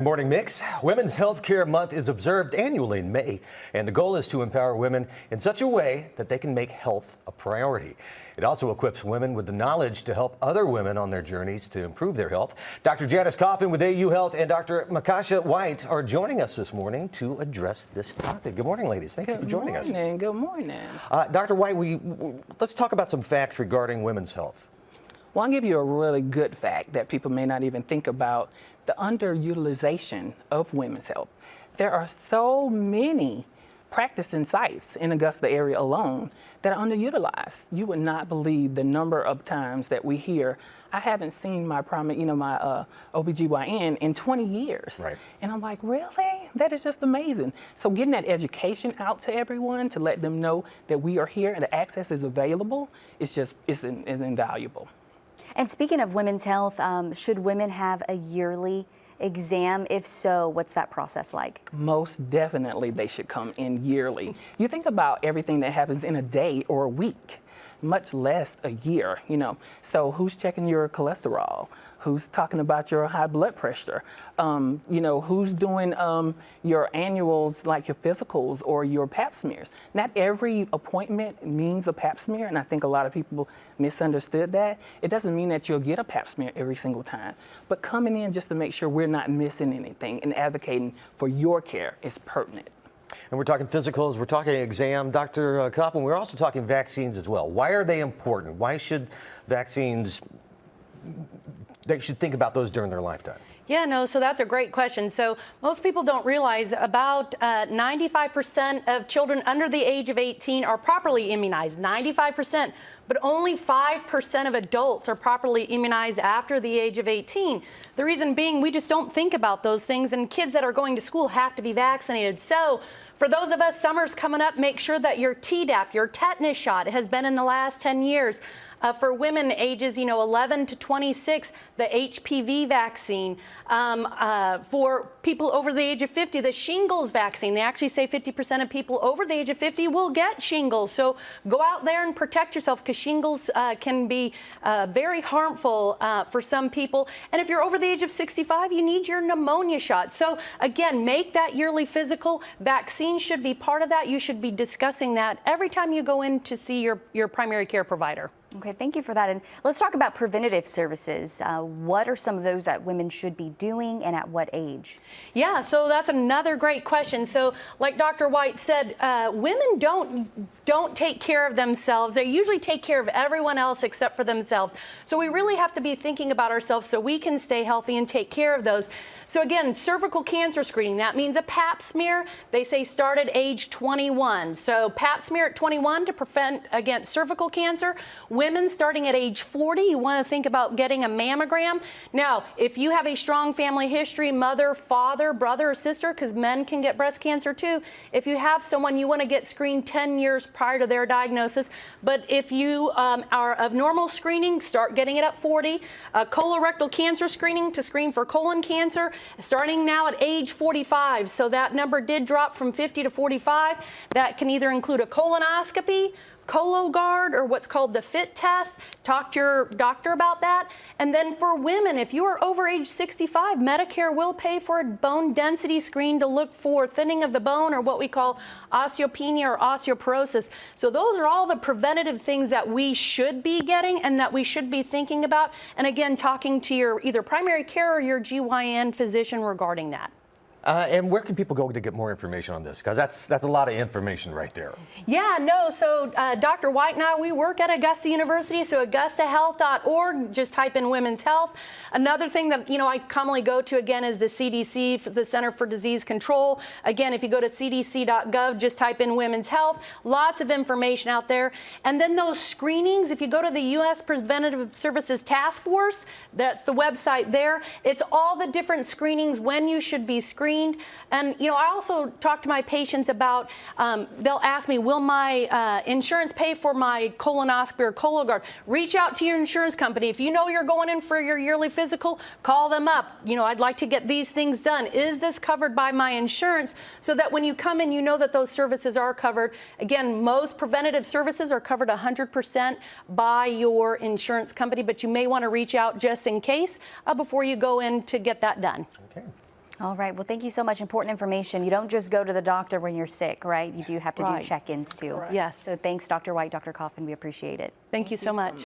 Morning Mix. Women's Health Care Month is observed annually in May, and the goal is to empower women in such a way that they can make health a priority. It also equips women with the knowledge to help other women on their journeys to improve their health. Dr. Janis Coffin with AU Health and Dr. Makasha White are joining us this morning to address this topic. Good morning, ladies. Thank you for joining us. Good morning. Dr. White, let's talk about some facts regarding women's health. Well, I'll give you a really good fact that people may not even think about: the underutilization of women's health. There are so many practicing sites in Augusta area alone that are underutilized. You would not believe the number of times that we hear, I haven't seen my my OBGYN in 20 years. Right. And I'm like, really? That is just amazing. So getting that education out to everyone to let them know that we are here and the access is available is invaluable. And speaking of women's health, should women have a yearly exam? If so, what's that process like? Most definitely they should come in yearly. You think about everything that happens in a day or a week, much less a year, So who's checking your cholesterol? Who's talking about your high blood pressure? Who's doing your annuals, like your physicals or your pap smears? Not every appointment means a pap smear, and I think a lot of people misunderstood that. It doesn't mean that you'll get a pap smear every single time, but coming in just to make sure we're not missing anything and advocating for your care is pertinent. And we're talking physicals, we're talking exam. Dr. Coffin, we're also talking vaccines as well. Why are they important? Why should vaccines, they should think about those during their lifetime? Yeah, no, so that's a great question. So most people don't realize about 95% of children under the age of 18 are properly immunized, 95%, but only 5% of adults are properly immunized after the age of 18. The reason being, we just don't think about those things, and kids that are going to school have to be vaccinated. So for those of us, summer's coming up, make sure that your Tdap, your tetanus shot, has been in the last 10 years. For women ages 11 to 26, the HPV vaccine. For people over the age of 50, the shingles vaccine. They actually say 50% of people over the age of 50 will get shingles. So go out there and protect yourself, because shingles can be very harmful for some people. And if you're over the age of 65, you need your pneumonia shot. So again, make that yearly physical. Vaccines should be part of that. You should be discussing that every time you go in to see your primary care provider. Okay, thank you for that. And let's talk about preventative services. What are some of those that women should be doing, and at what age? Yeah, so that's another great question. So like Dr. White said, women don't take care of themselves. They usually take care of everyone else except for themselves. So we really have to be thinking about ourselves so we can stay healthy and take care of those. So again, cervical cancer screening, that means a pap smear. They say start at age 21. So pap smear at 21 to prevent against cervical cancer. Women starting at age 40, you want to think about getting a mammogram. Now, if you have a strong family history, mother, father, brother, or sister, because men can get breast cancer too, if you have someone, you want to get screened 10 years prior to their diagnosis. But if you are of normal screening, start getting it at 40. Colorectal cancer screening to screen for colon cancer, starting now at age 45. So that number did drop from 50 to 45. That can either include a colonoscopy, Cologuard, or what's called the FIT test. Talk to your doctor about that. And then for women, if you are over age 65, Medicare will pay for a bone density screen to look for thinning of the bone, or what we call osteopenia or osteoporosis. So those are all the preventative things that we should be getting and that we should be thinking about. And again, talking to your either primary care or your GYN physician regarding that. And where can people go to get more information on this? Because that's a lot of information right there. Yeah, no, so Dr. White and I, we work at Augusta University, so augustahealth.org, just type in women's health. Another thing that, I commonly go to, again, is the CDC, the Center for Disease Control. Again, if you go to cdc.gov, just type in women's health. Lots of information out there. And then those screenings, if you go to the U.S. Preventative Services Task Force, that's the website there. It's all the different screenings, when you should be screened. And, I also talk to my patients about, they'll ask me, will my insurance pay for my colonoscopy or Cologuard? Reach out to your insurance company. If you know you're going in for your yearly physical, call them up. I'd like to get these things done. Is this covered by my insurance? So that when you come in, you know that those services are covered. Again, most preventative services are covered 100% by your insurance company, but you may want to reach out just in case before you go in to get that done. Okay. All right. Well, thank you so much. Important information. You don't just go to the doctor when you're sick, right? You do have to do Right. check-ins too. Yes. So thanks, Dr. White, Dr. Coffin. We appreciate it. Thank you so much.